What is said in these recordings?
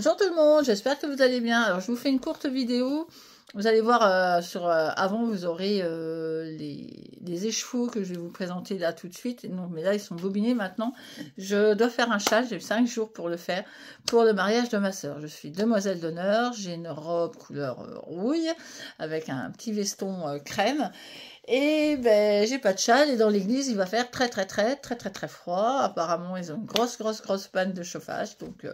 Bonjour tout le monde, j'espère que vous allez bien. Alors je vous fais une courte vidéo. Vous allez voir avant vous aurez les écheveaux que je vais vous présenter là tout de suite. Non, mais là ils sont bobinés maintenant. Je dois faire un châle, j'ai eu 5 jours pour le faire, pour le mariage de ma soeur. Je suis demoiselle d'honneur, j'ai une robe couleur rouille avec un petit veston crème. Et ben j'ai pas de châle et dans l'église il va faire très froid. Apparemment ils ont une grosse panne de chauffage, donc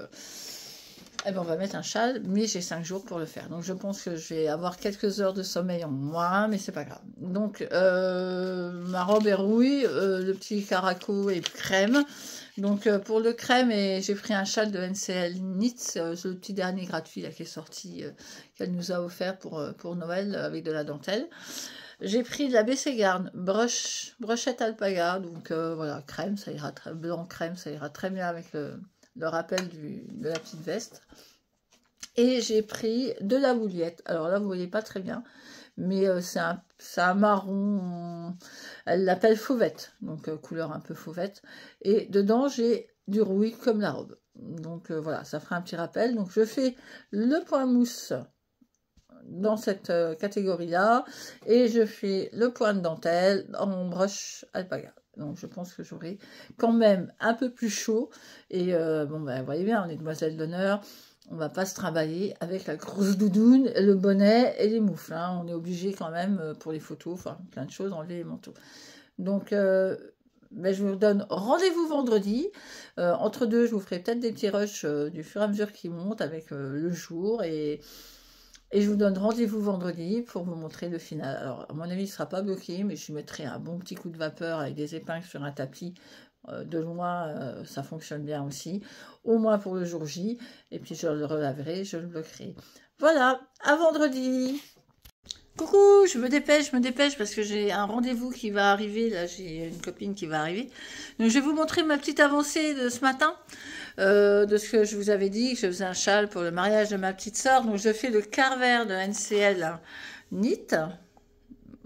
eh ben on va mettre un châle, mais j'ai 5 jours pour le faire. Donc je pense que je vais avoir quelques heures de sommeil en moins, mais c'est pas grave. Donc ma robe est rouille, le petit caraco est crème. Donc pour le crème, j'ai pris un châle de NCL Knits, c'est le petit dernier gratuit là, qui est sorti, qu'elle nous a offert pour Noël avec de la dentelle. J'ai pris de la BC Garn brochette alpaga, donc voilà, crème, ça ira très blanc crème, ça ira très bien avec le rappel de la petite veste. Et j'ai pris de la bouliette. Alors là, vous voyez pas très bien, mais c'est un marron, elle l'appelle fauvette, donc couleur un peu fauvette. Et dedans, j'ai du rouille comme la robe. Donc voilà, ça fera un petit rappel. Donc je fais le point mousse dans cette catégorie-là, et je fais le point de dentelle en broche alpaga. Donc je pense que j'aurai quand même un peu plus chaud. Et bon ben vous voyez bien, on est demoiselle d'honneur, on va pas se trimballer avec la grosse doudoune, le bonnet et les moufles. Hein. On est obligé quand même pour les photos, enfin plein de choses, enlever les manteaux. Donc ben, je vous donne rendez-vous vendredi. Entre deux, je vous ferai peut-être des petits rushs du fur et à mesure qui montent avec le jour, et je vous donne rendez-vous vendredi pour vous montrer le final. Alors, à mon avis, il ne sera pas bloqué, mais je mettrai un bon petit coup de vapeur avec des épingles sur un tapis. De loin, ça fonctionne bien aussi. Au moins pour le jour J. Et puis, je le relaverai, je le bloquerai. Voilà, à vendredi. Coucou, je me dépêche parce que j'ai un rendez-vous qui va arriver. Là, j'ai une copine qui va arriver. Donc, je vais vous montrer ma petite avancée de ce matin. De ce que je vous avais dit, que je faisais un châle pour le mariage de ma petite soeur. Donc, je fais le quart vert de NCL Knit.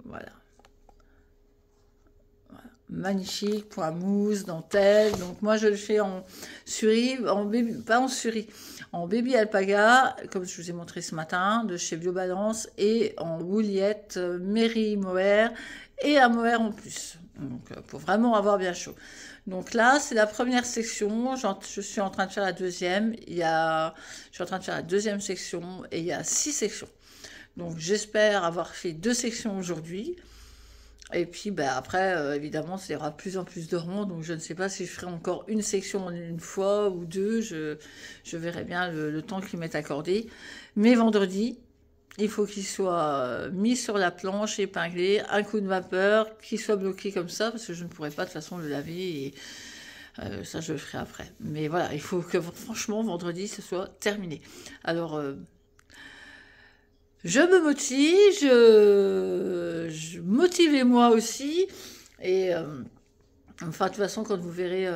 Voilà. Magnifique, point mousse, dentelle. Donc, moi, je le fais en suri, en baby, pas en suri, en baby alpaga, comme je vous ai montré ce matin, de chez Biobalance, et en wouliette Mary Mohair, et un mohair en plus. Donc, pour vraiment avoir bien chaud. Donc là, c'est la première section. Je suis en train de faire la deuxième. Je suis en train de faire la deuxième section et il y a 6 sections. Donc j'espère avoir fait 2 sections aujourd'hui. Et puis ben, après, évidemment, il y aura de plus en plus de ronds. Donc je ne sais pas si je ferai encore une section en une fois ou 2. Je verrai bien le temps qu'il m'est accordé. Mais vendredi, il faut qu'il soit mis sur la planche, épinglé, un coup de vapeur, qu'il soit bloqué comme ça, parce que je ne pourrai pas de toute façon le laver, et ça je le ferai après. Mais voilà, il faut que franchement vendredi ce soit terminé. Alors, je me motive, motivez-moi aussi, et enfin, de toute façon, quand vous verrez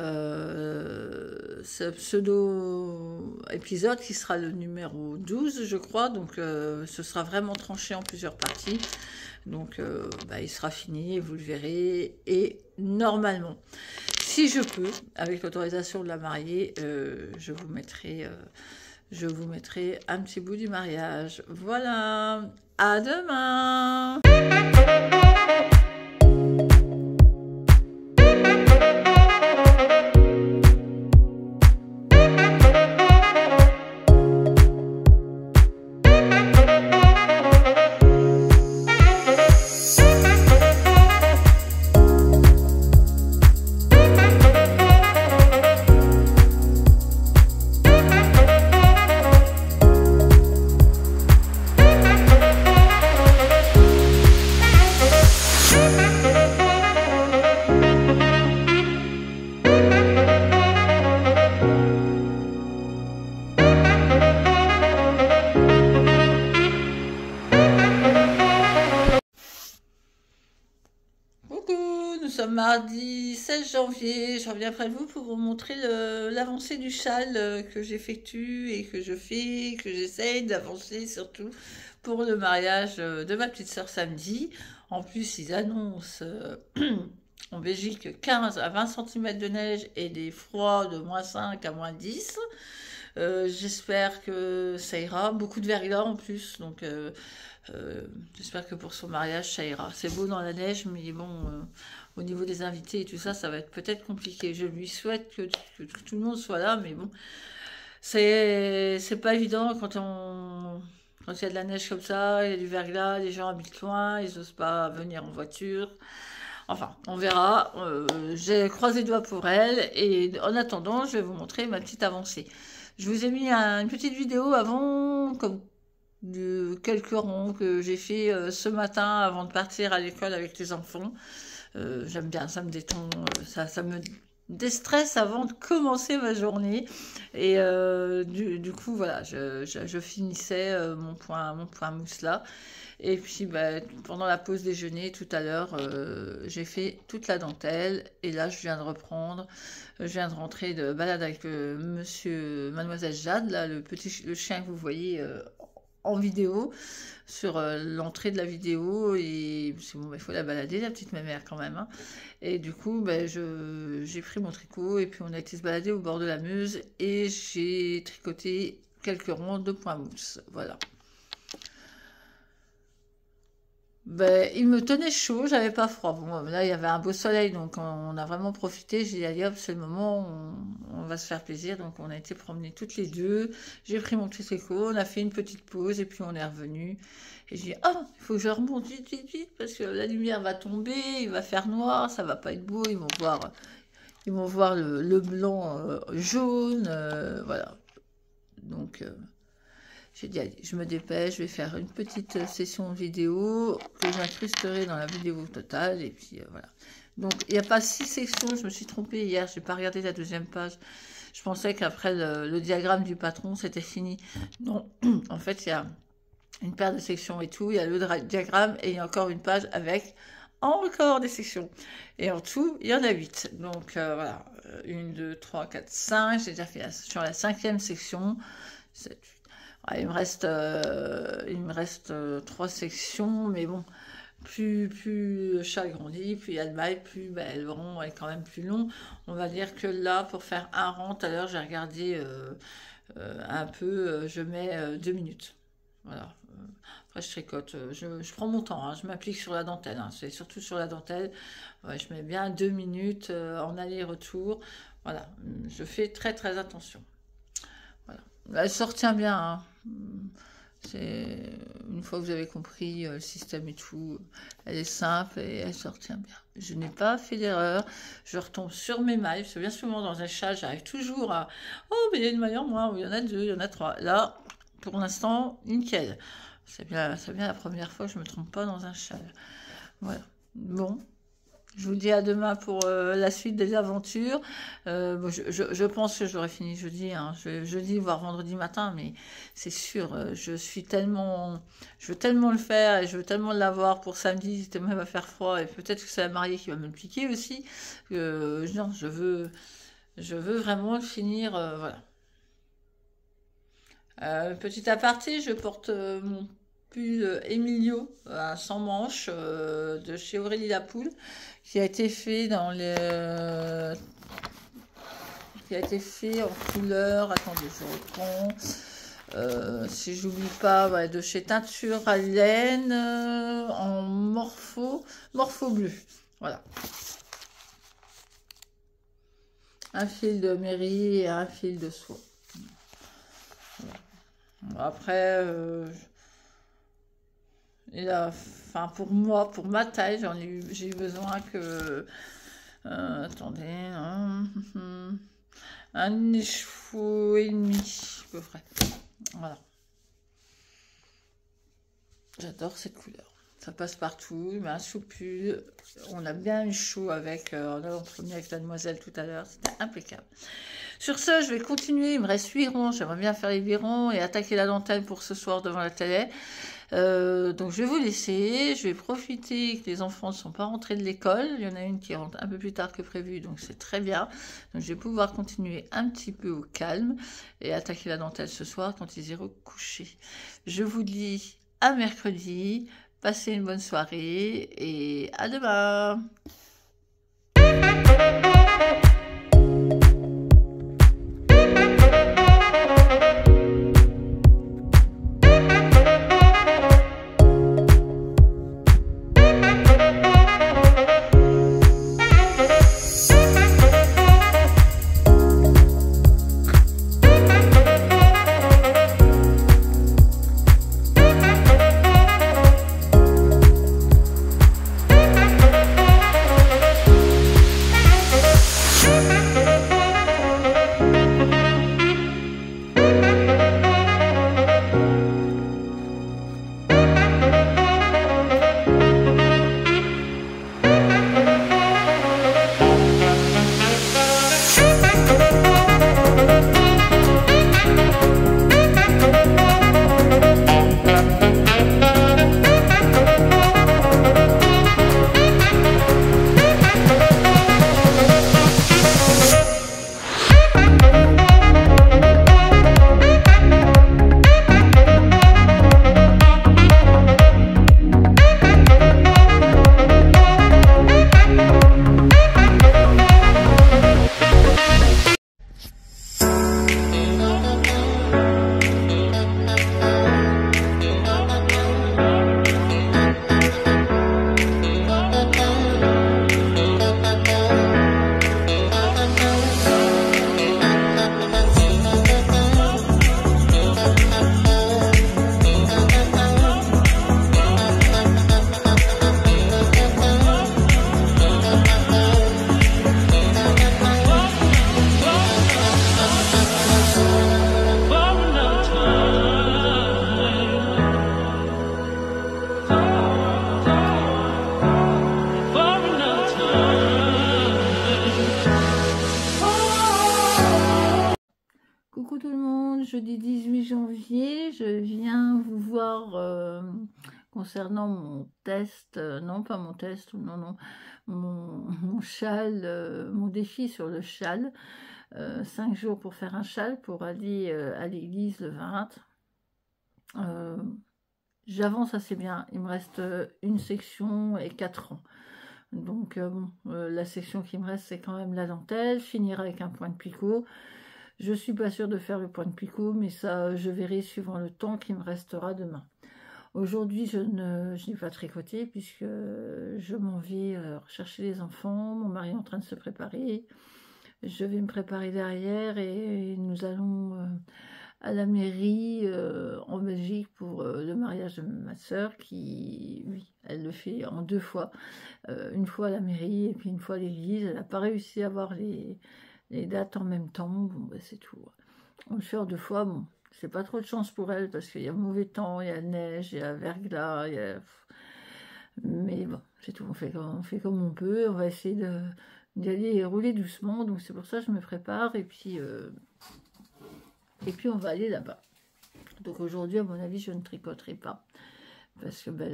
ce pseudo-épisode, qui sera le numéro 12, je crois, donc ce sera vraiment tranché en plusieurs parties. Donc, bah, il sera fini, et vous le verrez. Et normalement, si je peux, avec l'autorisation de la mariée, je vous mettrai un petit bout du mariage. Voilà, à demain. Nous sommes mardi 16 janvier, je reviens près de vous pour vous montrer l'avancée du châle que j'effectue et que je fais, que j'essaye d'avancer surtout pour le mariage de ma petite sœur samedi. En plus, ils annoncent en Belgique 15 à 20 cm de neige et des froids de -5 à -10. J'espère que ça ira. Beaucoup de verglas en plus, donc j'espère que pour son mariage, ça ira. C'est beau dans la neige, mais bon, au niveau des invités et tout ça, ça va être peut-être compliqué. Je lui souhaite que tout le monde soit là, mais bon, c'est pas évident quand il y a de la neige comme ça, il y a du verglas, les gens habitent loin, ils n'osent pas venir en voiture. Enfin, on verra. J'ai croisé les doigts pour elle. Et en attendant, je vais vous montrer ma petite avancée. Je vous ai mis une petite vidéo avant, comme de quelques ronds que j'ai fait ce matin avant de partir à l'école avec les enfants. J'aime bien, ça me détend, ça me déstresse avant de commencer ma journée. Et du coup, voilà, je finissais mon point mousse là. Et puis, bah, pendant la pause déjeuner, tout à l'heure, j'ai fait toute la dentelle. Et là, je viens de reprendre. Je viens de rentrer de balade avec mademoiselle Jade, là, le chien que vous voyez en vidéo, sur l'entrée de la vidéo. Et c'est bon, il faut la balader, la petite mémère, quand même. Hein. Et du coup, bah, j'ai pris mon tricot. Et puis, on a été se balader au bord de la Meuse. Et j'ai tricoté quelques ronds de point mousse. Voilà. Ben, il me tenait chaud, j'avais pas froid. Bon, là, il y avait un beau soleil, donc on a vraiment profité. J'ai dit, allez hop, c'est le moment, on va se faire plaisir. Donc, on a été promener toutes les deux. J'ai pris mon petit tricot, on a fait une petite pause, et puis on est revenu. Et j'ai dit, ah, il faut que je remonte vite, vite, vite, parce que la lumière va tomber, il va faire noir, ça va pas être beau. Ils vont voir le blanc jaune, voilà. Donc, j'ai dit, allez, je me dépêche, je vais faire une petite session vidéo que j'incrusterai dans la vidéo totale. Et puis voilà. Donc, il n'y a pas 6 sections. Je me suis trompée hier. Je n'ai pas regardé la deuxième page. Je pensais qu'après le diagramme du patron, c'était fini. Non, en fait, il y a une paire de sections et tout. Il y a le diagramme et il y a encore une page avec encore des sections. Et en tout, il y en a 8. Donc, voilà. 1, 2, 3, 4, 5. J'ai déjà fait sur la 5e section. 7, 8. Il me reste 3 sections, mais bon, plus le chat grandit, plus il y a de mailles, plus le rond est quand même plus long. On va dire que là, pour faire un rond, tout à l'heure, j'ai regardé un peu, je mets 2 minutes. Voilà. Après, je tricote, je prends mon temps, hein, je m'applique sur la dentelle, hein, c'est surtout sur la dentelle. Ouais, je mets bien 2 minutes en aller-retour. Voilà, je fais très très attention. Voilà. Elle se retient bien, hein. C'est une fois que vous avez compris le système et tout, elle est simple et elle se retient bien. Je n'ai pas fait d'erreur, je retombe sur mes mailles, parce que bien souvent dans un châle, j'arrive toujours à oh mais il y a une maille en moins, ou il y en a 2, il y en a 3. Là, pour l'instant, nickel. C'est bien la première fois que je me trompe pas dans un châle. Voilà. Bon. Je vous dis à demain pour la suite des aventures. Bon, je pense que j'aurai fini jeudi, hein, jeudi voire vendredi matin, mais c'est sûr, je veux tellement le faire et je veux tellement l'avoir pour samedi, c'était même à faire froid et peut-être que c'est la mariée qui va me le piquer aussi. Non, je veux vraiment le finir, voilà. Petit aparté, je porte mon pull Emilio à 100 manches de chez Aurélie Lapoule qui a été fait qui a été fait en couleur, attendez je reprends, si j'oublie pas, ouais, de chez Teinture à laine en morpho bleu, voilà, un fil de mairie et un fil de soie. Voilà. Après et là, enfin pour moi, pour ma taille, j'ai eu besoin que attendez, un écheveau et demi à peu près. Voilà. J'adore cette couleur. Ça passe partout, mais un soupul. On a bien eu chaud avec, on a entremis avec la demoiselle tout à l'heure, c'était impeccable. Sur ce, je vais continuer, il me reste 8 ronds, j'aimerais bien faire les 8 ronds et attaquer la dentelle pour ce soir devant la télé. Donc je vais vous laisser, je vais profiter que les enfants ne sont pas rentrés de l'école, il y en a une qui rentre un peu plus tard que prévu, donc c'est très bien. Donc je vais pouvoir continuer un petit peu au calme et attaquer la dentelle ce soir quand ils iront coucher. Je vous dis à mercredi, passez une bonne soirée et à demain. 18 janvier, je viens vous voir concernant mon test, non pas mon test, non, mon châle, mon défi sur le châle, 5 jours pour faire un châle, pour aller à l'église le 20. J'avance assez bien, il me reste une section et 4 ans. Donc la section qui me reste, c'est quand même la dentelle, finir avec un point de picot. Je suis pas sûre de faire le point de picot, mais ça, je verrai suivant le temps qui me restera demain. Aujourd'hui, je n'ai pas tricoté, puisque je m'en vais rechercher les enfants. Mon mari est en train de se préparer. Je vais me préparer derrière et nous allons à la mairie en Belgique pour le mariage de ma soeur qui, oui, elle le fait en 2 fois. Une fois à la mairie et puis une fois à l'église. Elle n'a pas réussi à avoir les dates en même temps. Bon, ben, c'est tout. On le fait en 2 fois. Bon, c'est pas trop de chance pour elle parce qu'il y a mauvais temps, il y a neige, il y a verglas, mais bon, c'est tout. On fait comme on peut. On va essayer d'y aller rouler doucement. Donc c'est pour ça que je me prépare et puis on va aller là-bas. Donc aujourd'hui, à mon avis, je ne tricoterai pas. Parce que ben,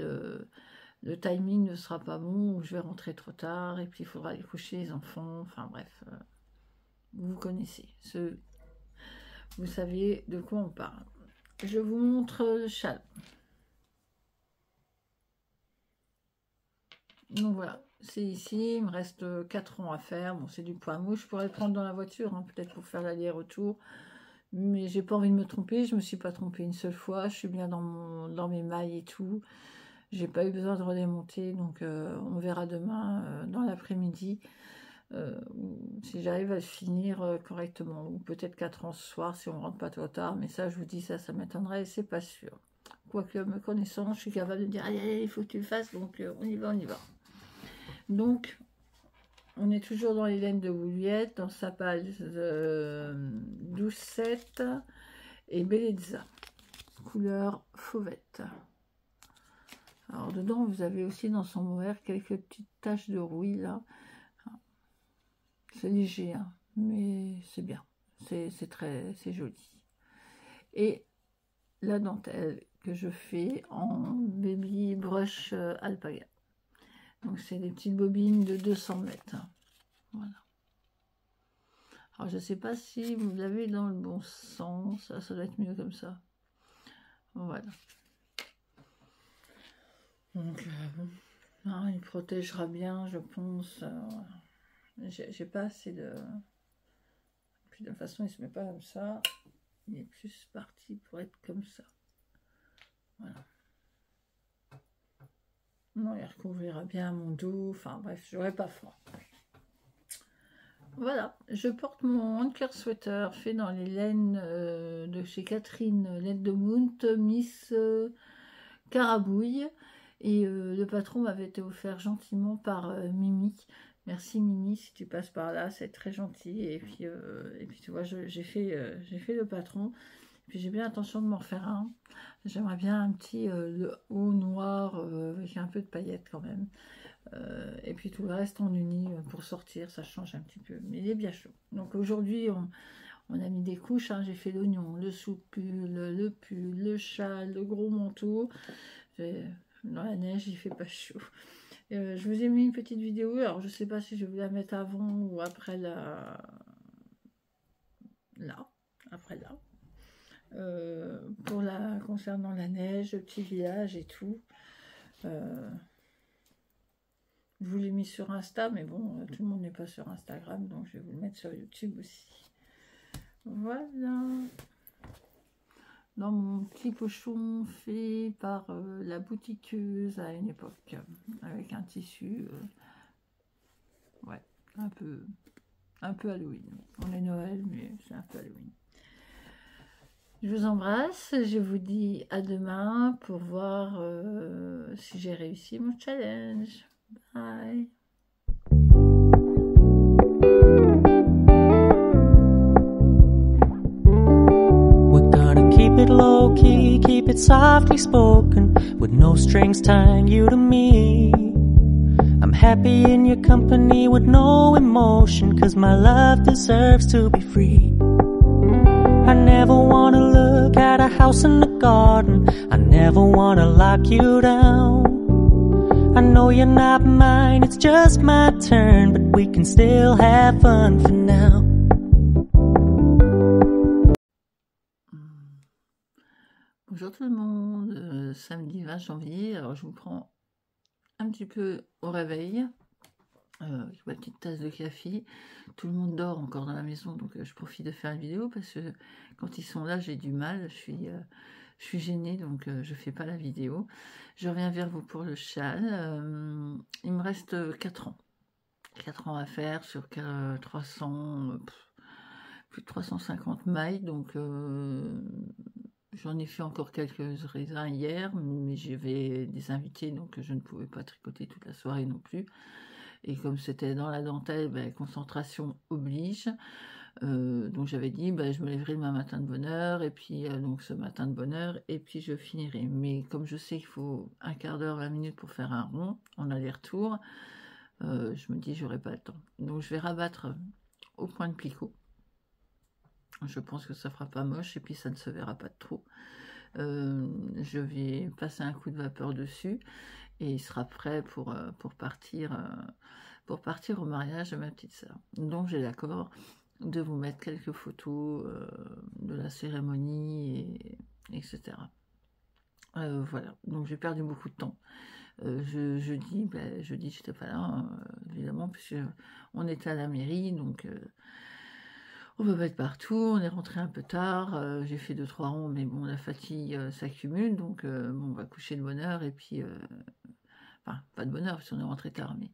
le timing ne sera pas bon, ou je vais rentrer trop tard, et puis il faudra aller coucher les enfants. Enfin bref, vous connaissez. Vous savez de quoi on parle. Je vous montre le châle. Donc voilà, c'est ici. Il me reste 4 ans à faire. Bon, c'est du point mouche. Je pourrais le prendre dans la voiture, hein, peut-être pour faire l'aller-retour. Mais j'ai pas envie de me tromper, je me suis pas trompée une seule fois, je suis bien dans mes mailles et tout. J'ai pas eu besoin de redémonter, donc on verra demain dans l'après-midi si j'arrive à le finir correctement. Ou peut-être 4 ans ce soir si on rentre pas trop tard, mais ça je vous dis, ça m'étonnerait et c'est pas sûr. Quoique me connaissant, je suis capable de dire allez, il faut que tu le fasses, donc on y va. Donc on est toujours dans les laines de Wouliette, dans sa page 12-7 et Bellezza, couleur fauvette. Alors dedans, vous avez aussi dans son mohair quelques petites taches de rouille là. C'est léger, hein, mais c'est bien, c'est joli. Et la dentelle que je fais en baby brush alpaga. Donc c'est des petites bobines de 200 mètres. Voilà. Alors je ne sais pas si vous l'avez dans le bon sens. Ça doit être mieux comme ça. Voilà. Donc hein, il protégera bien, je pense. J'ai pas assez de... Puis de toute façon, il se met pas comme ça. Il est plus parti pour être comme ça. Voilà. Non, il recouvrira bien mon dos. Enfin bref, j'aurais pas froid. Voilà, je porte mon Anker Sweater fait dans les laines de chez Catherine Laine de Mount, Miss Carabouille. Et le patron m'avait été offert gentiment par Mimi. Merci Mimi, si tu passes par là, c'est très gentil. Et puis tu vois, j'ai fait le patron. Puis j'ai bien l'intention de m'en faire un. J'aimerais bien un petit le haut noir avec un peu de paillettes quand même. Et puis tout le reste en uni pour sortir, ça change un petit peu. Mais il est bien chaud. Donc aujourd'hui, on a mis des couches. Hein. J'ai fait l'oignon, le sous-pull, le pull, le châle, le gros manteau. Dans la neige, il fait pas chaud. Je vous ai mis une petite vidéo. Alors je sais pas si je vais vous la mettre avant ou après concernant la neige, le petit village et tout. Je vous l'ai mis sur Insta, mais bon, tout le monde n'est pas sur Instagram, donc je vais vous le mettre sur YouTube aussi. Voilà. Dans mon petit pochon fait par la boutiqueuse à une époque, avec un tissu, ouais, un peu Halloween. On est Noël, mais c'est un peu Halloween. Je vous embrasse, je vous dis à demain pour voir si j'ai réussi mon challenge. Bye. We're gonna keep it low key, keep it softly spoken, with no strings tying you to me. I'm happy in your company with no emotion, 'cause my love deserves to be free. I never wanna look at a house in the garden. I never wanna lock you down. I know you're not mine, it's just my turn, but we can still have fun for now. Bonjour tout le monde, samedi 20 janvier, alors je vous prends un petit peu au réveil, avec ma petite tasse de café. Tout le monde dort encore dans la maison, donc je profite de faire une vidéo, parce que quand ils sont là, j'ai du mal, je suis gênée, donc je fais pas la vidéo. Je reviens vers vous pour le châle. Il me reste 4 ans. 4 ans à faire sur 300, plus de 350 mailles, donc j'en ai fait encore quelques raisins hier, mais j'avais des invités, donc je ne pouvais pas tricoter toute la soirée non plus. Et comme c'était dans la dentelle, concentration oblige. Donc j'avais dit, je me lèverai demain matin de bonne heure, et puis donc ce matin de bonne heure, et puis je finirai. Mais comme je sais qu'il faut un quart d'heure, 20 minutes pour faire un rond, en aller-retour, je me dis, j'aurai pas le temps. Donc je vais rabattre au point de picot. Je pense que ça fera pas moche, et puis ça ne se verra pas de trop. Je vais passer un coup de vapeur dessus, et il sera prêt pour partir au mariage de ma petite sœur. Donc j'ai l'accord de vous mettre quelques photos de la cérémonie, etc. Voilà, donc j'ai perdu beaucoup de temps. Jeudi, j'étais pas là, évidemment, puisque on était à la mairie, donc on peut pas être partout. On est rentré un peu tard, j'ai fait 2-3 ronds, mais bon, la fatigue s'accumule, donc bon, on va coucher de bonne heure, et puis enfin, pas de bonne heure, parce qu'on est rentré tard, mais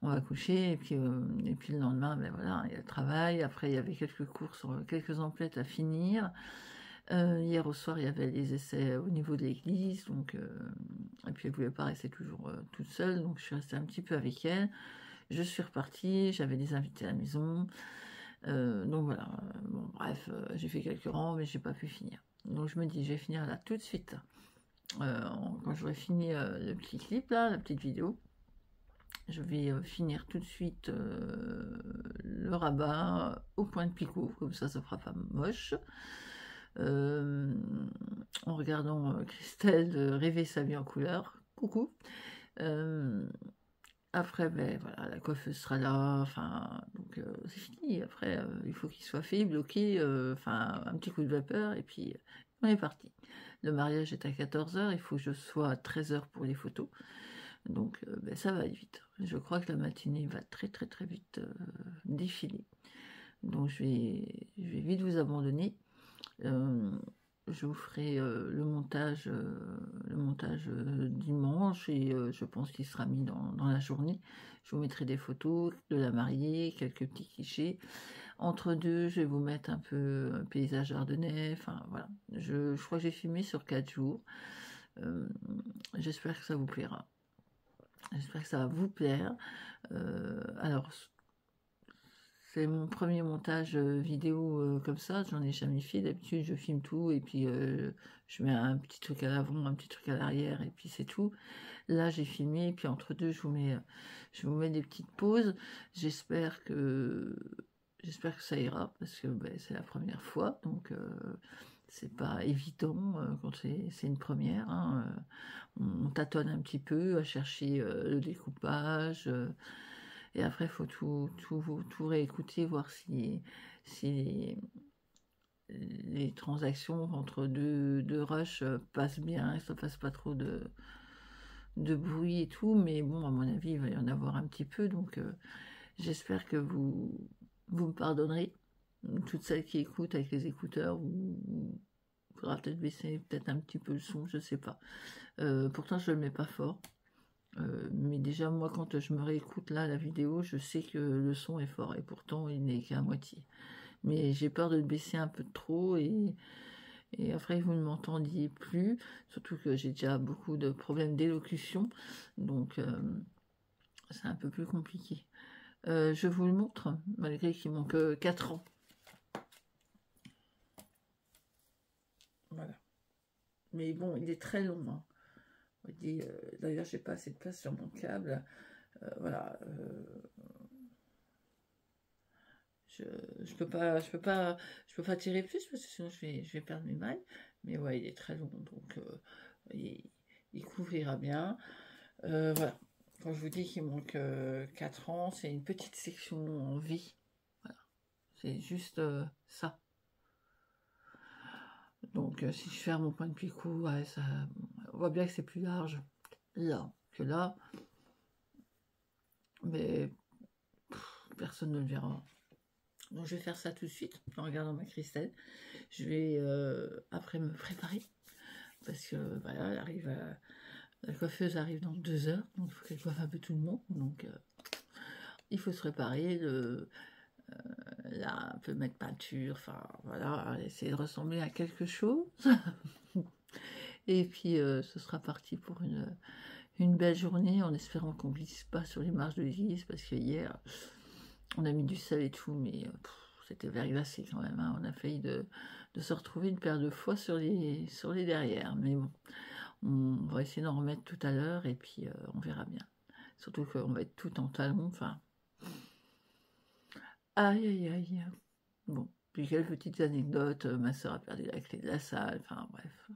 on va coucher, et puis le lendemain, voilà, il y a le travail. Après, il y avait quelques courses, quelques emplettes à finir. Hier au soir, il y avait les essais au niveau de l'église, donc et puis elle voulait pas rester toujours toute seule, donc je suis restée un petit peu avec elle. Je suis repartie, j'avais des invités à la maison, donc voilà. Bon, bref, j'ai fait quelques rangs, mais j'ai pas pu finir. Donc je me dis, je vais finir là tout de suite. Quand j'aurai fini le petit clip là, la petite vidéo, je vais finir tout de suite le rabat au point de picot, comme ça fera pas moche. En regardant Christelle rêver sa vie en couleur. Coucou. Après, voilà, la coiffeuse sera là, enfin, donc c'est fini. Après, il faut qu'il soit fait, bloqué, enfin, un petit coup de vapeur, et puis on est parti. Le mariage est à 14h, il faut que je sois à 13h pour les photos. Donc ça va vite. Je crois que la matinée va très très très vite défiler. Donc je vais vite vous abandonner. Je vous ferai le montage dimanche, et je pense qu'il sera mis dans la journée. Je vous mettrai des photos de la mariée, quelques petits clichés. Entre deux, je vais vous mettre un peu un paysage ardennais. Enfin voilà, je crois que j'ai filmé sur 4 jours. J'espère que ça vous plaira. J'espère que ça va vous plaire. Alors, c'est mon premier montage vidéo comme ça, j'en ai jamais fait. D'habitude, je filme tout, et puis je mets un petit truc à l'avant, un petit truc à l'arrière, et puis c'est tout. Là, j'ai filmé, et puis entre deux, je vous mets des petites pauses. J'espère que ça ira, parce que c'est la première fois, donc c'est pas évident quand c'est une première. Hein, on tâtonne un petit peu à chercher le découpage, et après il faut tout réécouter, voir si les transactions entre deux rushs passent bien, et ça passe pas trop de bruit et tout. Mais bon, à mon avis, il va y en avoir un petit peu, donc j'espère que vous me pardonnerez, toutes celles qui écoutent avec les écouteurs. Ou faudra peut-être baisser un petit peu le son, je sais pas. Pourtant je le mets pas fort, mais déjà moi quand je me réécoute là la vidéo, je sais que le son est fort, et pourtant il n'est qu'à moitié. Mais j'ai peur de le baisser un peu trop, et après vous ne m'entendiez plus, surtout que j'ai déjà beaucoup de problèmes d'élocution, donc c'est un peu plus compliqué. Je vous le montre, malgré qu'il manque 4 ans. Voilà. Mais bon, il est très long. Hein. D'ailleurs, j'ai pas assez de place sur mon câble. Voilà. je peux pas tirer plus parce que sinon je vais perdre mes mailles. Mais ouais, il est très long, donc il couvrira bien. Voilà. Quand je vous dis qu'il manque 4 ans, c'est une petite section en vie. Voilà. C'est juste ça. Donc si je ferme mon point de picot, ouais, ça, on voit bien que c'est plus large là que là. Mais personne ne le verra. Donc je vais faire ça tout de suite en regardant ma Christelle. Je vais après me préparer parce que voilà, la coiffeuse arrive dans 2 heures, donc il faut qu'elle coiffe un peu tout le monde. Donc il faut se préparer, là un peu mettre peinture, enfin voilà, essayer de ressembler à quelque chose. Et puis ce sera parti pour une belle journée en espérant qu'on glisse pas sur les marches de l'église parce que hier on a mis du sel et tout, mais c'était verglacé quand même, hein. On a failli de se retrouver une paire de fois sur les derrières, mais bon, on va essayer d'en remettre tout à l'heure et puis on verra bien. Surtout qu'on va être tout en talons, enfin. Aïe aïe aïe. Bon, puis quelques petites anecdotes, ma soeur a perdu la clé de la salle, enfin bref.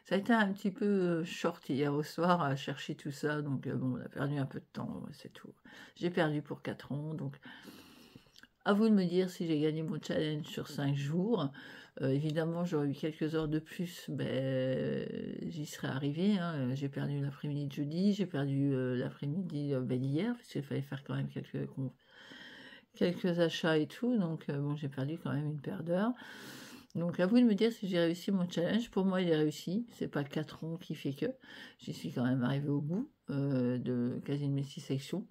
Ça a été un petit peu short hier au soir à chercher tout ça, donc bon, on a perdu un peu de temps, c'est tout. J'ai perdu pour 4 ans, donc à vous de me dire si j'ai gagné mon challenge sur 5 jours. Évidemment, j'aurais eu quelques heures de plus, ben, j'y serais arrivée, hein. J'ai perdu l'après-midi de jeudi, j'ai perdu l'après-midi d'hier, parce qu'il fallait faire quand même quelques achats et tout, donc bon, j'ai perdu quand même une paire d'heures. Donc à vous de me dire si j'ai réussi mon challenge. Pour moi, il est réussi. C'est pas 4 ans qui fait que. J'y suis quand même arrivée au bout de quasi mes 6 sections.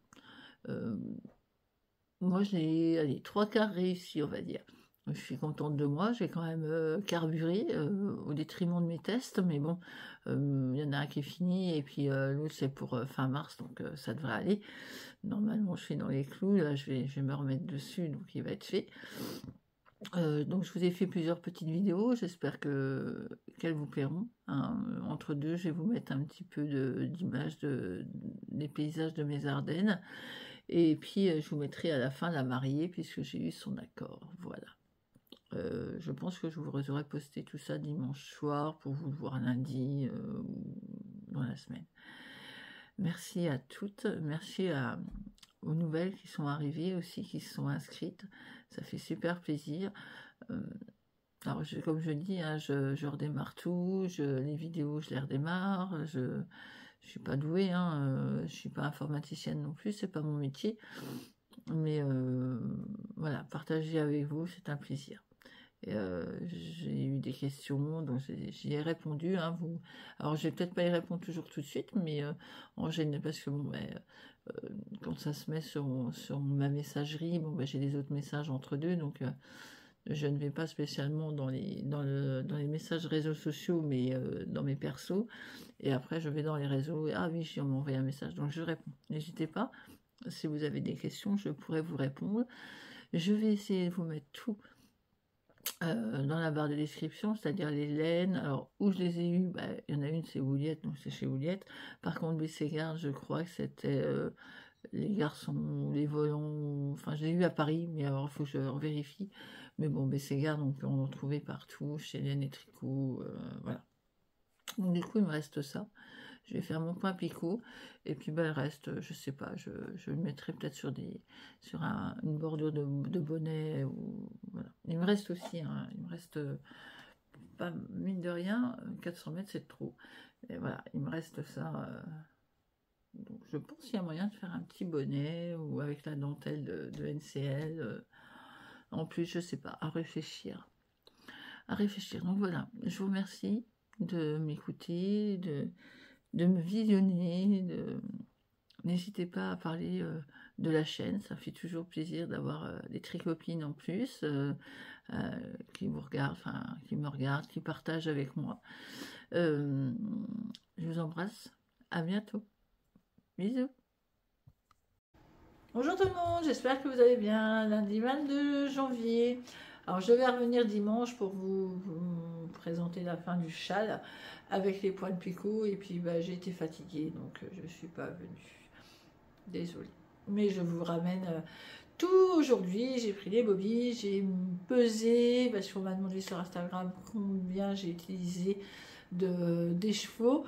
Moi, j'ai, allez, 3/4 réussi, on va dire. Je suis contente de moi. J'ai quand même carburé au détriment de mes tests. Mais bon, il y en a un qui est fini et puis l'autre, c'est pour fin mars. Donc ça devrait aller. Normalement, je suis dans les clous. Là, je vais me remettre dessus. Donc il va être fait. Donc je vous ai fait plusieurs petites vidéos, j'espère qu'elles vous plairont, hein. Entre deux, je vais vous mettre un petit peu d'images des paysages de mes Ardennes, et puis je vous mettrai à la fin la mariée, puisque j'ai eu son accord, voilà. Je pense que je vous aurais posté tout ça dimanche soir, pour vous le voir lundi, ou dans la semaine. Merci à toutes, merci aux nouvelles qui sont arrivées aussi, qui se sont inscrites. Ça fait super plaisir. Alors, comme je dis, hein, je redémarre tout. Les vidéos, je les redémarre. Je suis pas douée, hein, je suis pas informaticienne non plus, c'est pas mon métier. Mais voilà, partager avec vous, c'est un plaisir. J'ai eu des questions, donc j'y ai répondu, hein, vous. Alors, je vais peut-être pas y répondre toujours tout de suite, mais en général, parce que bon, quand ça se met sur ma messagerie, bon, j'ai des autres messages entre deux, donc je ne vais pas spécialement dans les messages réseaux sociaux, mais dans mes persos, et après je vais dans les réseaux, et ah oui, on m'a envoyé un message, donc je réponds. N'hésitez pas, si vous avez des questions, je pourrais vous répondre. Je vais essayer de vous mettre tout dans la barre de description, c'est-à-dire les laines. Alors, où je les ai eues, il y en a une, c'est Ouliette, donc c'est chez Ouliette. Par contre, Bességarde, je crois que c'était les garçons, les volants, enfin, je l'ai eu à Paris, mais alors, il faut que je vérifie. Mais bon, Bességarde, on peut en trouver partout, chez Laine et Tricot, voilà. Donc, du coup, il me reste ça. Je vais faire mon point picot, et puis le reste, je sais pas, je le mettrai peut-être sur une bordure de bonnet, ou voilà. Il me reste aussi, hein, il me reste pas, mine de rien, 400 mètres c'est trop. Et voilà, il me reste ça. Donc je pense qu'il y a moyen de faire un petit bonnet, ou avec la dentelle de NCL. En plus, je sais pas, à réfléchir. Donc voilà, je vous remercie de m'écouter, de me visionner, n'hésitez pas à parler de la chaîne, ça fait toujours plaisir d'avoir des tricopines en plus qui vous regardent, enfin qui me regardent, qui partagent avec moi. Je vous embrasse, à bientôt, bisous. Bonjour tout le monde, j'espère que vous allez bien. Lundi 22 janvier. Alors je vais revenir dimanche pour vous présenter la fin du châle avec les points de picot, et puis j'ai été fatiguée, donc je ne suis pas venue. Désolée. Mais je vous ramène tout aujourd'hui. J'ai pris les bobines, j'ai pesé, parce qu'on m'a demandé sur Instagram combien j'ai utilisé d'écheveaux.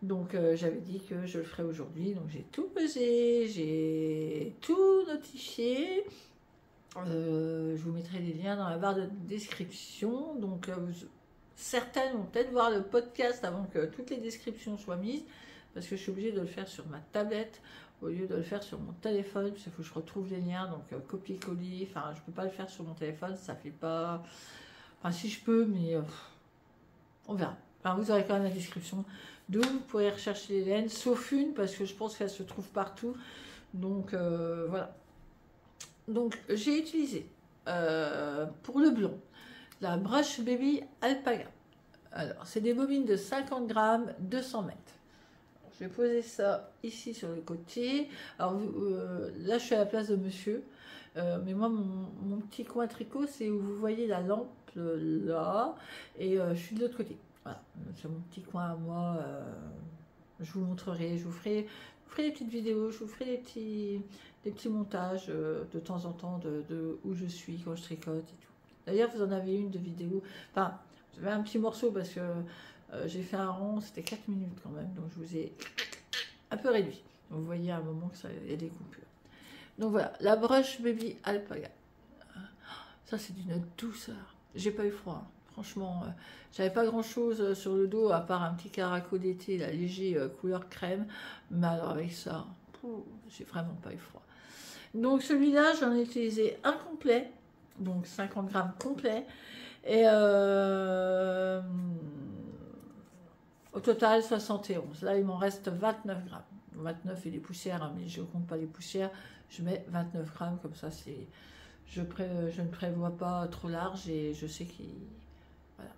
Donc j'avais dit que je le ferais aujourd'hui. Donc j'ai tout pesé, j'ai tout notifié. Je vous mettrai les liens dans la barre de description. Donc certaines vont peut-être voir le podcast avant que toutes les descriptions soient mises, parce que je suis obligée de le faire sur ma tablette au lieu de le faire sur mon téléphone, parce qu'il faut que je retrouve les liens, donc copier-coller, enfin je peux pas le faire sur mon téléphone, ça fait pas... Enfin si je peux, mais on verra. Enfin, vous aurez quand même la description d'où vous pourrez rechercher les laines, sauf une, parce que je pense qu'elle se trouve partout. Donc voilà. Donc j'ai utilisé pour le blond la Brush Baby Alpaga. Alors c'est des bobines de 50 grammes, 200 mètres. Je vais poser ça ici sur le côté. Alors là je suis à la place de monsieur, mais moi mon petit coin tricot c'est où vous voyez la lampe là, et je suis de l'autre côté. Voilà, c'est mon petit coin à moi. Je vous montrerai, je vous ferai des petites vidéos, je vous ferai des petits montages de temps en temps de où je suis quand je tricote et tout. D'ailleurs vous en avez une de vidéo, enfin j'avais un petit morceau parce que j'ai fait un rond, c'était 4 minutes quand même, donc je vous ai un peu réduit. Donc, vous voyez à un moment que il y a des coupures. Donc voilà, la Brush Baby Alpaga. Ça c'est d'une douceur. J'ai pas eu froid, hein. Franchement, j'avais pas grand chose sur le dos à part un petit caraco d'été, la léger couleur crème. Mais alors avec ça, j'ai vraiment pas eu froid. Donc celui-là, j'en ai utilisé un complet, donc 50 grammes complet. Et au total 71. Là, il m'en reste 29 grammes. 29 et les poussières, hein, mais je ne compte pas les poussières. Je mets 29 grammes, comme ça, c'est. Je ne prévois pas trop large et je sais qu'il. Voilà.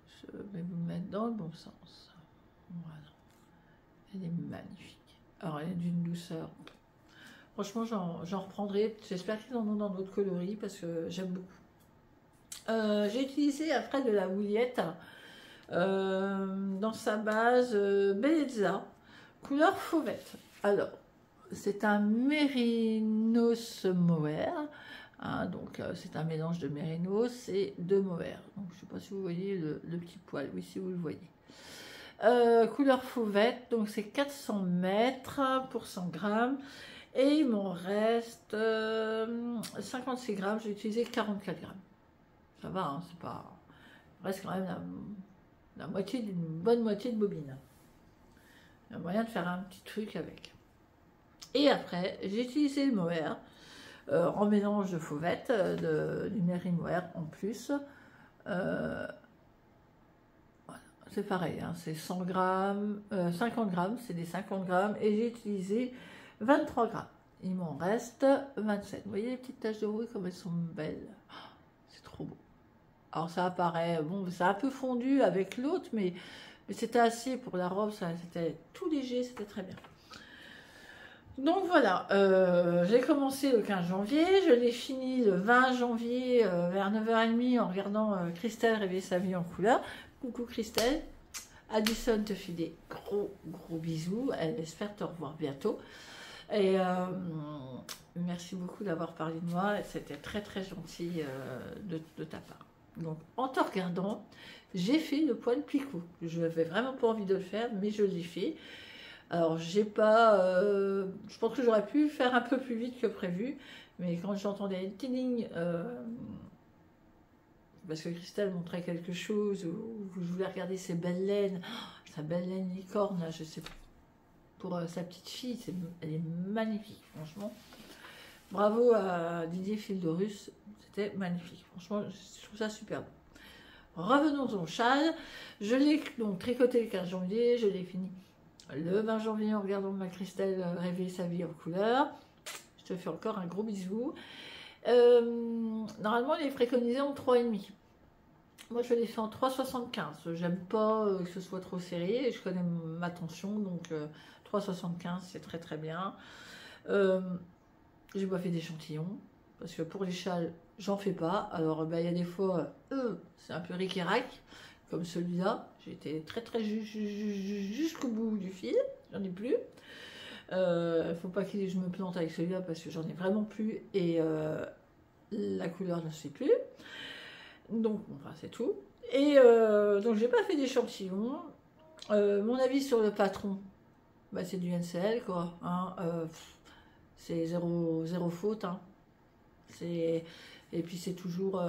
Je vais vous mettre dans le bon sens. Voilà. Elle est magnifique. Alors, elle est d'une douceur. Franchement, j'en reprendrai. J'espère qu'ils en ont dans d'autres coloris parce que j'aime beaucoup. J'ai utilisé après de la houillette dans sa base Bellezza, couleur fauvette. Alors, c'est un Mérinos Mohair, hein, donc c'est un mélange de Mérinos et de Mohair. Donc, je ne sais pas si vous voyez le petit poil, oui, si vous le voyez. Couleur fauvette, donc c'est 400 mètres pour 100 grammes. Et il m'en reste 56 grammes, j'ai utilisé 44 grammes. Ça va, hein, c'est pas... Il reste quand même la moitié d'une bonne moitié de bobine. Il y a moyen de faire un petit truc avec. Et après, j'ai utilisé le mohair en mélange de fauvette, du Mary Mohair en plus. Voilà, c'est pareil, hein, c'est 100 grammes, 50 grammes, c'est des 50 grammes. Et j'ai utilisé 23 grammes. Il m'en reste 27. Vous voyez les petites taches de rouille comme elles sont belles. Oh, c'est trop beau. Alors ça apparaît, bon, ça a un peu fondu avec l'autre, mais c'était assez pour la robe, c'était tout léger, c'était très bien. Donc voilà, j'ai commencé le 15 janvier, je l'ai fini le 20 janvier vers 9h30 en regardant Christelle rêver sa vie en couleur. Coucou Christelle, Addison te fait des gros bisous, elle espère te revoir bientôt. Et merci beaucoup d'avoir parlé de moi, c'était très gentil de ta part. Donc en te regardant, j'ai fait le poil picot. Je n'avais vraiment pas envie de le faire, mais je l'ai fait. Alors j'ai pas, je pense que j'aurais pu faire un peu plus vite que prévu, mais quand j'entendais une tinning, parce que Christelle montrait quelque chose, où je voulais regarder ses belles laines, sa belle laine licorne, là, je sais pas. Pour sa petite fille, elle est magnifique, franchement. Bravo à Didier Fildorus, c'était magnifique. Franchement, je trouve ça superbe. Revenons au châle. Je l'ai donc tricoté le 15 janvier, je l'ai fini le 20 janvier en regardant ma Christelle rêver sa vie en couleur. Je te fais encore un gros bisou. Normalement, il est préconisé en 3,5. Moi, je l'ai fait en 3,75. J'aime pas que ce soit trop serré. Je connais ma tension, donc 3,75, c'est très bien. J'ai pas fait d'échantillon, parce que pour les châles, j'en fais pas. Alors, il y a des fois, c'est un peu ric-et-rac, comme celui-là. J'ai été très jusqu'au bout du fil. J'en ai plus. Faut pas que je me plante avec celui-là parce que j'en ai vraiment plus et la couleur ne se fait plus. Donc, enfin, c'est tout. Et donc, j'ai pas fait d'échantillon. Mon avis sur le patron, bah, c'est du NCL, quoi. Hein, c'est zéro faute. Hein. Et puis, c'est toujours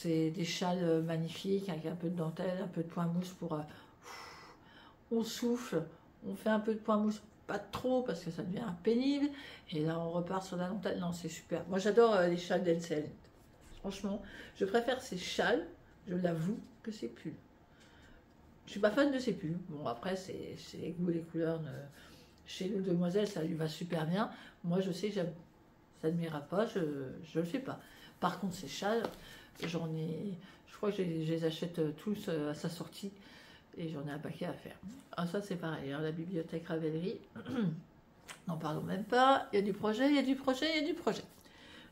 des châles magnifiques avec un peu de dentelle, un peu de point mousse pour. On souffle, on fait un peu de point mousse, pas trop parce que ça devient pénible. Et là, on repart sur la dentelle. Non, c'est super. Moi, j'adore les châles d'NCL. Franchement, je préfère ces châles, je l'avoue, que ces pulls. Je suis pas fan de ces pulls. Bon, après, c'est les goûts, les couleurs. Chez les demoiselles, ça lui va super bien. Moi, je sais que j'aime. Ça ne m'ira pas, je le fais pas. Par contre, ces châles, j'en ai. Je crois que je les achète tous à sa sortie. Et j'en ai un paquet à faire. Ah, ça, c'est pareil. Hein, la bibliothèque Ravelry. N'en parlons même pas. Il y a du projet, il y a du projet, il y a du projet.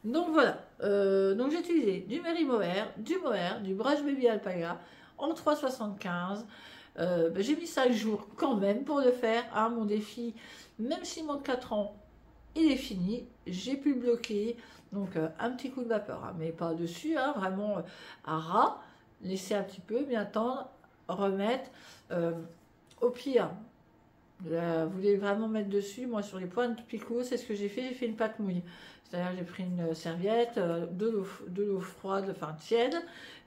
Donc voilà, donc j'ai utilisé du Mary Mohair, du Brush Baby Alpaga en 3,75. J'ai mis 5 jours quand même pour le faire. Hein, mon défi, même s'il manque 4 ans, il est fini. J'ai pu le bloquer. Donc un petit coup de vapeur, hein, mais pas dessus, hein, vraiment à ras. Laisser un petit peu, bien tendre, remettre. Au pire, vous voulez vraiment mettre dessus. Moi, sur les points de picot, c'est ce que j'ai fait une pâte mouille. C'est-à-dire, j'ai pris une serviette, de l'eau froide, enfin tiède,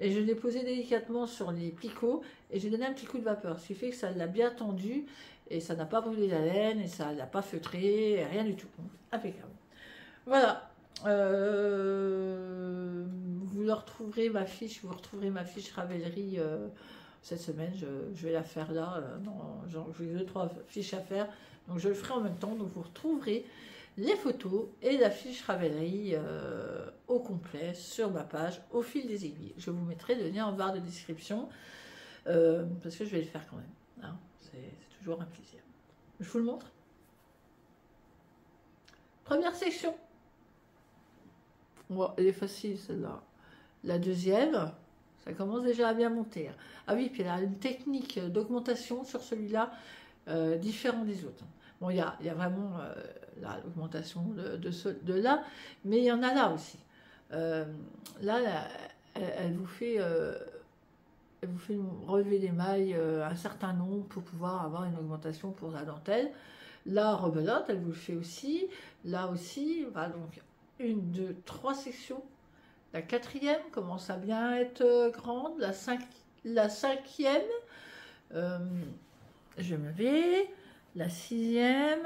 et je l'ai posée délicatement sur les picots, et j'ai donné un petit coup de vapeur, ce qui fait que ça l'a bien tendu, et ça n'a pas brûlé la laine, et ça l'a pas feutré, rien du tout. Impeccable. Voilà. Vous le retrouverez, vous retrouverez ma fiche Ravelry cette semaine. Je vais la faire là. J'ai 2-3 fiches à faire, donc je le ferai en même temps. Donc vous retrouverez les photos et la fiche Ravelry au complet sur ma page au fil des aiguilles. Je vous mettrai le lien en barre de description parce que je vais le faire quand même. Hein. C'est toujours un plaisir. Je vous le montre. Première section. Bon, elle est facile celle-là. La deuxième, ça commence déjà à bien monter. Ah oui, puis elle a une technique d'augmentation sur celui-là différent des autres. Bon, il y a vraiment l'augmentation de là, mais il y en a là aussi. Là, elle vous fait relever les mailles un certain nombre pour pouvoir avoir une augmentation pour la dentelle. La rebelote, elle vous le fait aussi. Là aussi, voilà, donc 1, 2, 3 sections. La 4e commence à bien être grande. La 5e, je me vais. La 6e,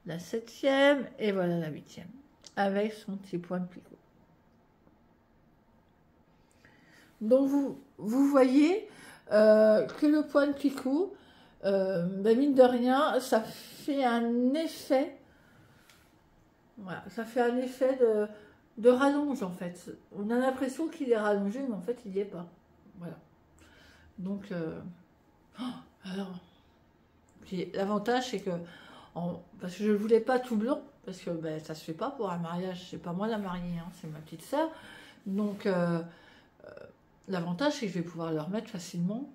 la 7e, et voilà la 8e. Avec son petit point de picot. Donc vous voyez que le point de picot, mine de rien, ça fait un effet. Voilà, ça fait un effet de rallonge en fait. On a l'impression qu'il est rallongé, mais en fait il n'y est pas. Voilà. Donc, alors, l'avantage c'est que, parce que je ne voulais pas tout blanc, parce que ça se fait pas pour un mariage, c'est pas moi la mariée, hein, c'est ma petite sœur. Donc, l'avantage c'est que je vais pouvoir le remettre facilement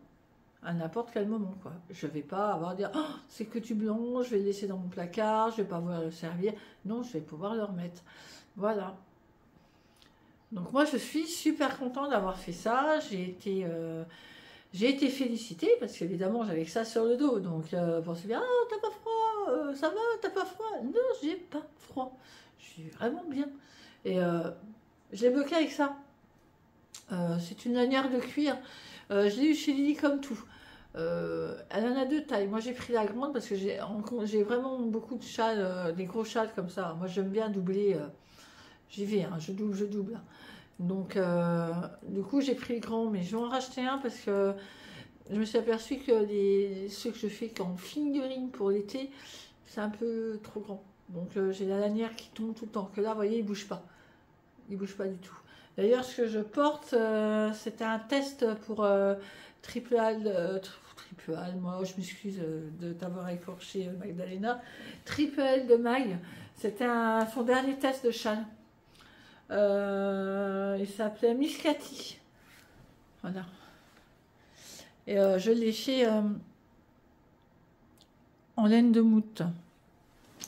à n'importe quel moment, quoi. Je vais pas avoir à dire oh, c'est que du blanc, je vais le laisser dans mon placard, je vais pas pouvoir le servir. Non, je vais pouvoir le remettre. Voilà. Donc moi je suis super contente d'avoir fait ça. J'ai été félicitée parce qu'évidemment j'avais que ça sur le dos. Donc pour se dire ah t'as pas froid, ça va, t'as pas froid. Non, j'ai pas froid. Je suis vraiment bien. Et je l'ai bloqué avec ça. C'est une lanière de cuir. Je l'ai eu chez Lily comme tout. Elle en a 2 tailles. Moi j'ai pris la grande parce que j'ai vraiment beaucoup de châles, des gros châles comme ça. Moi j'aime bien doubler. J'y vais, hein, je double. Donc du coup j'ai pris le grand, mais je vais en racheter un parce que je me suis aperçue que ceux que je fais en fingering pour l'été, c'est un peu trop grand. Donc j'ai la lanière qui tombe tout le temps. Que là, vous voyez, il bouge pas. Il bouge pas du tout. D'ailleurs, ce que je porte, c'était un test pour triple L, moi je m'excuse de t'avoir écorché Magdalena. Triple L de Mag, c'était son dernier test de châle. Il s'appelait Miss Cathy. Voilà. Et je l'ai fait en laine de moute.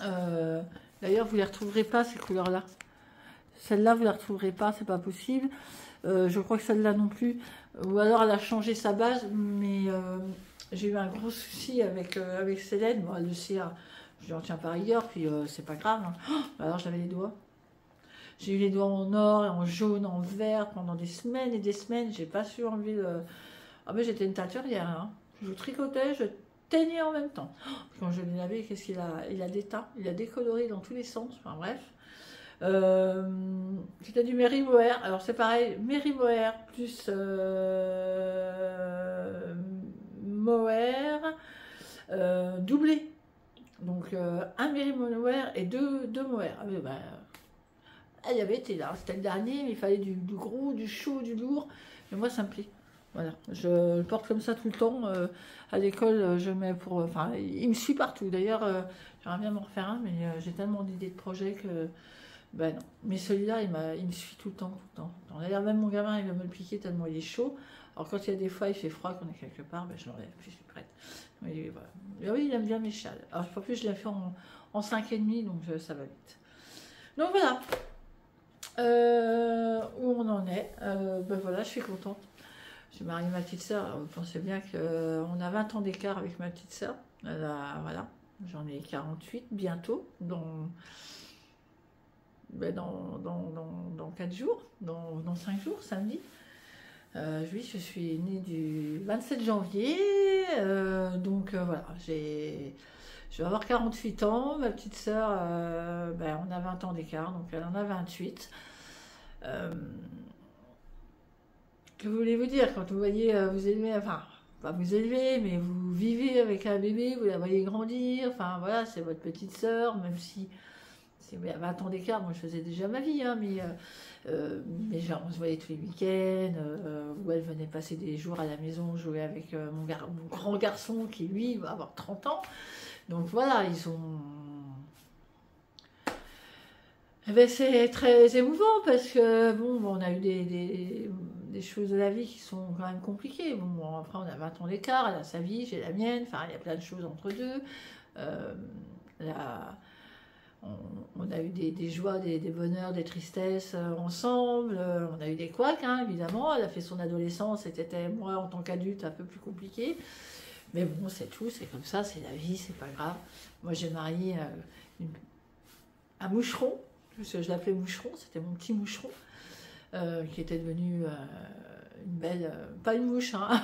D'ailleurs, vous ne les retrouverez pas, ces couleurs-là. Celle-là, vous ne la retrouverez pas, c'est pas possible. Je crois que celle-là non plus. Ou alors, elle a changé sa base, mais j'ai eu un gros souci avec ces laines. Bon, elle le sait, je n'en tiens pas rigueur, puis c'est pas grave. Hein. Oh, alors, j'avais les doigts. J'ai eu les doigts en or, en jaune, en vert pendant des semaines et des semaines. J'ai pas su enlever le... Ah ben, j'étais une teinturière. Hein. Je tricotais, je teignais en même temps. Oh, quand je l'ai lavé, qu'est-ce qu'il a... Il a déteint, il a décoloré dans tous les sens. Enfin bref. C'était du Mary Mohair. Alors c'est pareil, Mary Mohair plus Mohair doublé. Donc un Mary Mohair et deux Mohair. Ah, mais, elle y avait été là, c'était le dernier, mais il fallait du gros, du chaud, du lourd. Mais moi ça me plaît. Voilà, je le porte comme ça tout le temps. À l'école, je mets pour. Enfin, il me suit partout. D'ailleurs, j'aimerais bien m'en refaire un, mais j'ai tellement d'idées de projets que. Ben non. Mais celui-là, il me suit tout le temps, tout le temps. D'ailleurs, même mon gamin, il va me le piquer tellement il est chaud. Alors, quand il y a des fois, il fait froid, qu'on est quelque part, ben, je l'enlève, puis je suis prête. Mais, voilà. Mais oui, il aime bien mes châles. Alors, en plus, je l'ai fait en 5,5, donc ça va vite. Donc, voilà. Où on en est. Ben voilà, je suis contente. J'ai marié ma petite sœur. Vous pensez bien qu'on a 20 ans d'écart avec ma petite sœur. Voilà. J'en ai 48 bientôt. Dans 4 jours, dans 5 jours, samedi. Oui, je suis née du 27 janvier, donc voilà, je vais avoir 48 ans, ma petite sœur, on a 20 ans d'écart, donc elle en a 28. Que voulez-vous dire, quand vous voyez, vous élevez, enfin, pas vous élevez, mais vous vivez avec un bébé, vous la voyez grandir, enfin voilà, c'est votre petite sœur, même si... À 20 ans d'écart, moi je faisais déjà ma vie, hein, mais genre, on se voyait tous les week-ends, où elle venait passer des jours à la maison, jouer avec mon grand garçon qui lui va avoir 30 ans. Donc voilà, ils ont... Eh ben, c'est très émouvant parce que bon, on a eu des choses de la vie qui sont quand même compliquées. Bon, après on a 20 ans d'écart, elle a sa vie, j'ai la mienne, enfin il y a plein de choses entre deux. On a eu des joies, des bonheurs, des tristesses ensemble. On a eu des couacs, hein, évidemment. Elle a fait son adolescence. C'était, moi, en tant qu'adulte, un peu plus compliqué. Mais bon, c'est tout. C'est comme ça. C'est la vie. C'est pas grave. Moi, j'ai marié un moucheron. Parce que je l'appelais moucheron. C'était mon petit moucheron. Qui était devenu une belle... pas une mouche, hein,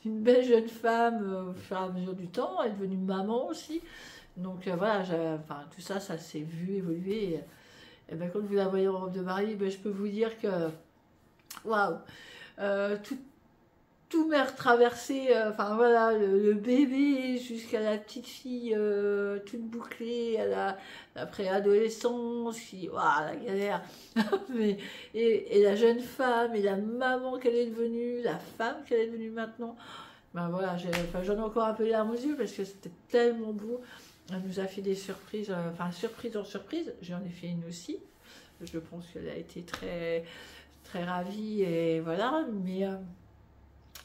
une belle jeune femme au fur et à mesure du temps. Elle est devenue maman aussi. Donc voilà, tout ça, ça s'est vu évoluer. Et ben, quand vous la voyez en robe de mariée, ben, je peux vous dire que, waouh, tout m'est retraversé. Enfin voilà, le bébé jusqu'à la petite fille toute bouclée, à la préadolescence, waouh, la galère. et la jeune femme, et la maman qu'elle est devenue, la femme qu'elle est devenue maintenant. Ben voilà, j'en ai encore un peu les larmes aux yeux parce que c'était tellement beau. Elle nous a fait des surprises, surprise en surprise. J'en ai fait une aussi. Je pense qu'elle a été très, très ravie et voilà. Mais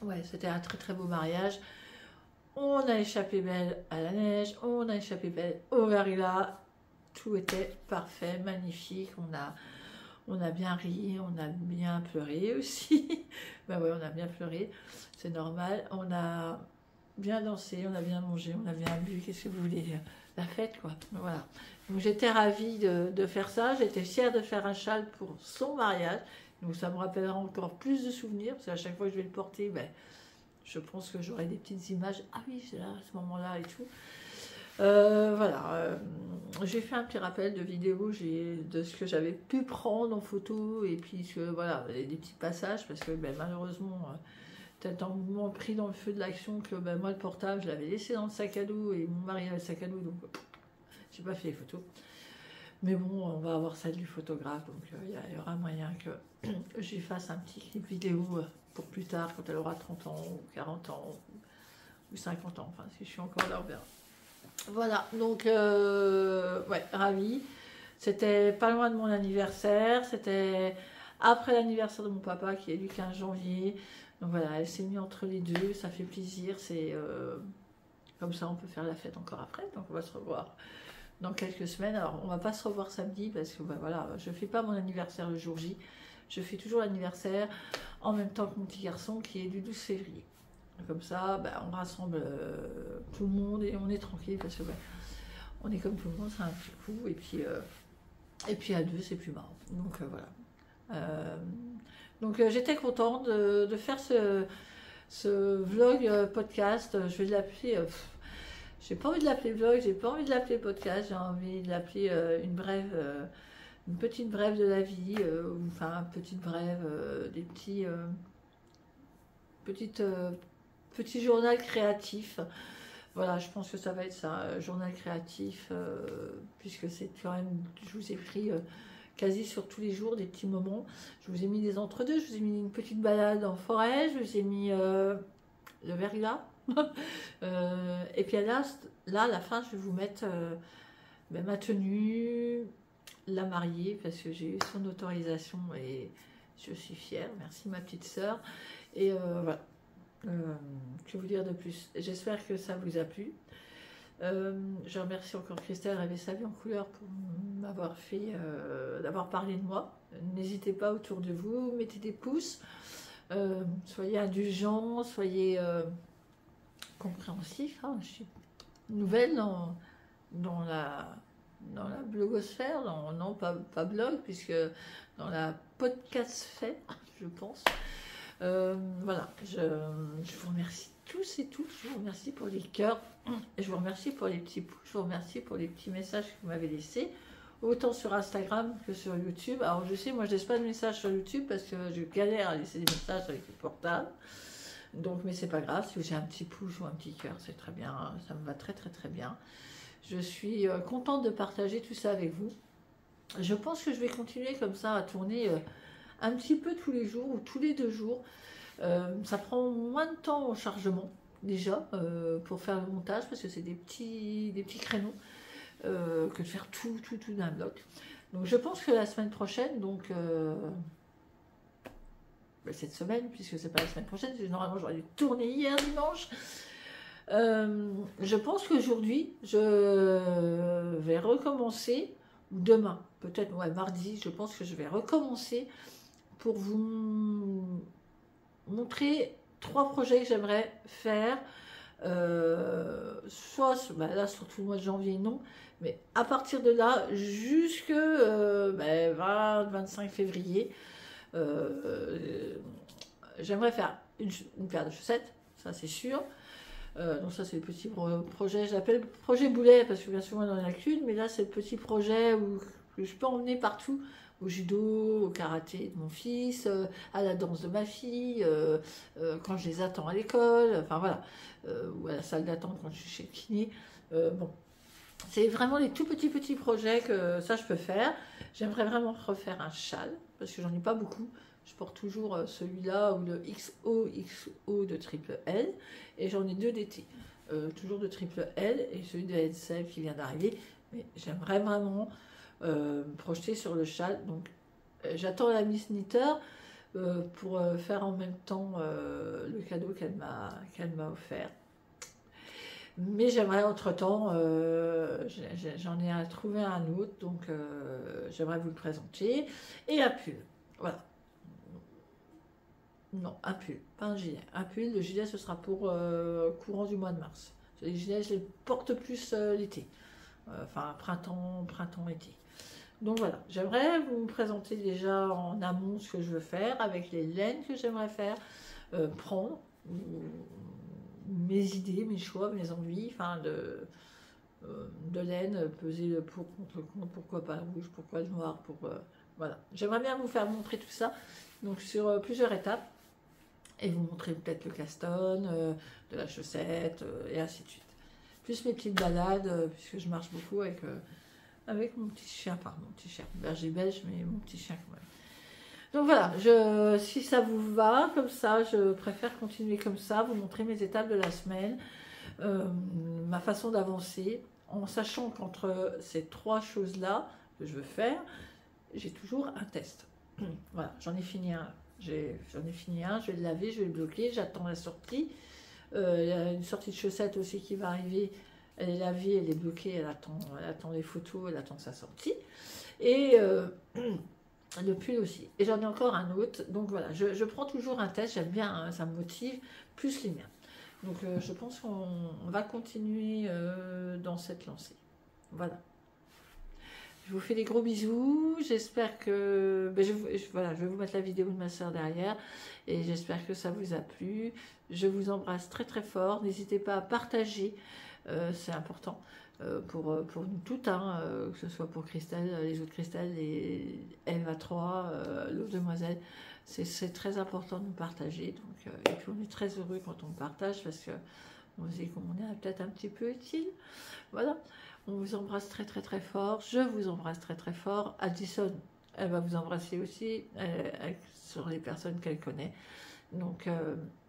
ouais, c'était un très très beau mariage. On a échappé belle à la neige, on a échappé belle au verglas. Tout était parfait, magnifique. On a bien ri, on a bien pleuré aussi. Ben ouais, on a bien pleuré, c'est normal. On a bien dansé, on a bien mangé, on a bien bu, qu'est-ce que vous voulez dire? La fête, quoi. Voilà. Donc j'étais ravie de faire ça, j'étais fière de faire un châle pour son mariage, donc ça me rappellera encore plus de souvenirs, parce qu'à chaque fois que je vais le porter, ben, je pense que j'aurai des petites images, ah oui, c'est là, à ce moment-là et tout. Voilà, j'ai fait un petit rappel de vidéo de ce que j'avais pu prendre en photo, et puis voilà, des petits passages, parce que ben, malheureusement... tellement pris dans le feu de l'action que ben, moi le portable je l'avais laissé dans le sac à dos et mon mari avait le sac à dos, donc j'ai pas fait les photos, mais bon, on va avoir celle du photographe, donc il y aura moyen que j'y fasse un petit clip vidéo pour plus tard quand elle aura 30 ans ou 40 ans ou 50 ans, enfin si je suis encore là on verra. Voilà, donc ouais, ravie. C'était pas loin de mon anniversaire, c'était après l'anniversaire de mon papa qui est du 15 janvier. Donc voilà, elle s'est mise entre les deux, ça fait plaisir, c'est Comme ça, on peut faire la fête encore après. Donc, on va se revoir dans quelques semaines. Alors, on va pas se revoir samedi parce que ben, voilà, je fais pas mon anniversaire le jour J. Je fais toujours l'anniversaire en même temps que mon petit garçon qui est du 12 février. Comme ça, ben, on rassemble tout le monde et on est tranquille parce que ben, on est comme tout le monde, c'est un petit coup. Et puis à deux, c'est plus marrant. Donc voilà. Donc j'étais contente de faire ce vlog podcast. Je vais l'appeler. J'ai pas envie de l'appeler vlog, j'ai pas envie de l'appeler podcast, j'ai envie de l'appeler une petite brève de la vie, enfin une petite brève, des petits journal créatif. Voilà, je pense que ça va être ça, journal créatif, puisque c'est quand même, je vous ai pris quasi sur tous les jours des petits moments. Je vous ai mis des entre-deux, je vous ai mis une petite balade en forêt, je vous ai mis le verglas. Et puis là, à la fin, je vais vous mettre ma tenue, la mariée, parce que j'ai eu son autorisation et je suis fière. Merci ma petite sœur. Et voilà. Que vous dire de plus? J'espère que ça vous a plu. Je remercie encore Christelle Rêver sa vie en couleur pour m'avoir fait, d'avoir parlé de moi. N'hésitez pas autour de vous, mettez des pouces, soyez indulgents, soyez compréhensifs. Hein. Je suis nouvelle dans la blogosphère, non pas blog, puisque dans la podcastsphère, je pense. Voilà, je vous remercie tous et toutes, je vous remercie pour les cœurs, je vous remercie pour les petits pouces, je vous remercie pour les petits messages que vous m'avez laissés, autant sur Instagram que sur YouTube. Alors je sais, moi je laisse pas de messages sur YouTube parce que je galère à laisser des messages avec le portable, donc mais c'est pas grave, si j'ai un petit pouce ou un petit cœur, c'est très bien, ça me va très très très bien. Je suis contente de partager tout ça avec vous. Je pense que je vais continuer comme ça à tourner un petit peu tous les jours ou tous les 2 jours. Ça prend moins de temps au chargement déjà pour faire le montage parce que c'est des petits créneaux que de faire tout d'un bloc. Donc je pense que la semaine prochaine, donc cette semaine, puisque c'est pas la semaine prochaine, parce que normalement j'aurais dû tourner hier dimanche. Je pense qu'aujourd'hui je vais recommencer, ou demain, peut-être ouais, mardi, je pense que je vais recommencer pour vous montrer 3 projets que j'aimerais faire, soit là surtout le mois de janvier non, mais à partir de là jusque 20-25 février, j'aimerais faire une paire de chaussettes, ça c'est sûr. Donc ça c'est le petit projet, je l'appelle projet boulet parce que bien souvent il n'y en a qu'une, mais là c'est le petit projet que je peux emmener partout, au judo, au karaté de mon fils, à la danse de ma fille, quand je les attends à l'école, enfin voilà, ou à la salle d'attente quand je suis chez le kiné. Bon, c'est vraiment les tout petits projets que ça je peux faire. J'aimerais vraiment refaire un châle, parce que j'en ai pas beaucoup. Je porte toujours celui-là ou le XO de triple L, et j'en ai 2 d'été, toujours de triple L, et celui de LCL qui vient d'arriver, mais j'aimerais vraiment me projeter sur le châle. Donc j'attends la Miss Knitter pour faire en même temps le cadeau qu'elle m'a offert. Mais j'aimerais entre-temps, j'en ai trouvé un autre, donc j'aimerais vous le présenter. Et un pull, voilà. Non, un pull, pas un gilet. Un pull, le gilet ce sera pour courant du mois de mars. Les gilets, je les porte plus l'été. Enfin, printemps-été. Donc voilà, j'aimerais vous présenter déjà en amont ce que je veux faire, avec les laines que j'aimerais faire, prendre mes idées, mes choix, mes envies, enfin de laine, peser le pour, contre, pourquoi pas le rouge, pourquoi le noir, voilà. J'aimerais bien vous faire montrer tout ça, donc sur plusieurs étapes, et vous montrer peut-être le caston, de la chaussette, et ainsi de suite. Plus mes petites balades, puisque je marche beaucoup avec mon petit chien, berger belge, mais mon petit chien quand même. Donc voilà, si ça vous va, comme ça, je préfère continuer comme ça, vous montrer mes étapes de la semaine, ma façon d'avancer, en sachant qu'entre ces 3 choses-là que je veux faire, j'ai toujours un test. Voilà, j'en ai fini un, je vais le laver, je vais le bloquer, j'attends la sortie. Il y a une sortie de chaussettes aussi qui va arriver. Elle est lavée, elle est bloquée, elle attend les photos, elle attend sa sortie. Et le pull aussi. Et j'en ai encore un autre. Donc voilà, je prends toujours un test, j'aime bien, hein, ça me motive, plus les miens. Donc je pense qu'on va continuer dans cette lancée. Voilà. Je vous fais des gros bisous. J'espère que... voilà, je vais vous mettre la vidéo de ma soeur derrière. Et j'espère que ça vous a plu. Je vous embrasse très très fort. N'hésitez pas à partager. C'est important pour nous toutes. Hein, que ce soit pour Christelle, les autres Christelle, et Eva 3, l'autre demoiselle. C'est très important de nous partager. Donc, et puis on est très heureux quand on partage parce que on se dit qu'on est peut-être un petit peu utile. Voilà. On vous embrasse très très très fort. Je vous embrasse très très fort. Addison, elle va vous embrasser aussi sur les personnes qu'elle connaît. Donc,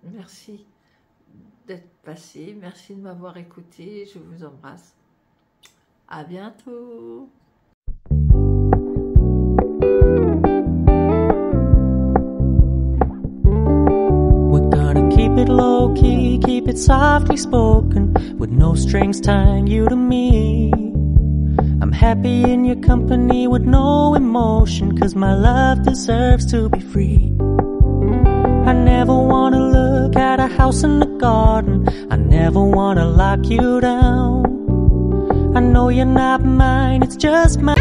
merci d'être passé. Merci de m'avoir écouté. Je vous embrasse. À bientôt. Keep it low key, keep it softly spoken, with no strings tying you to me. I'm happy in your company with no emotion, 'cause my love deserves to be free. I never wanna look at a house in the garden, I never wanna lock you down. I know you're not mine, it's just my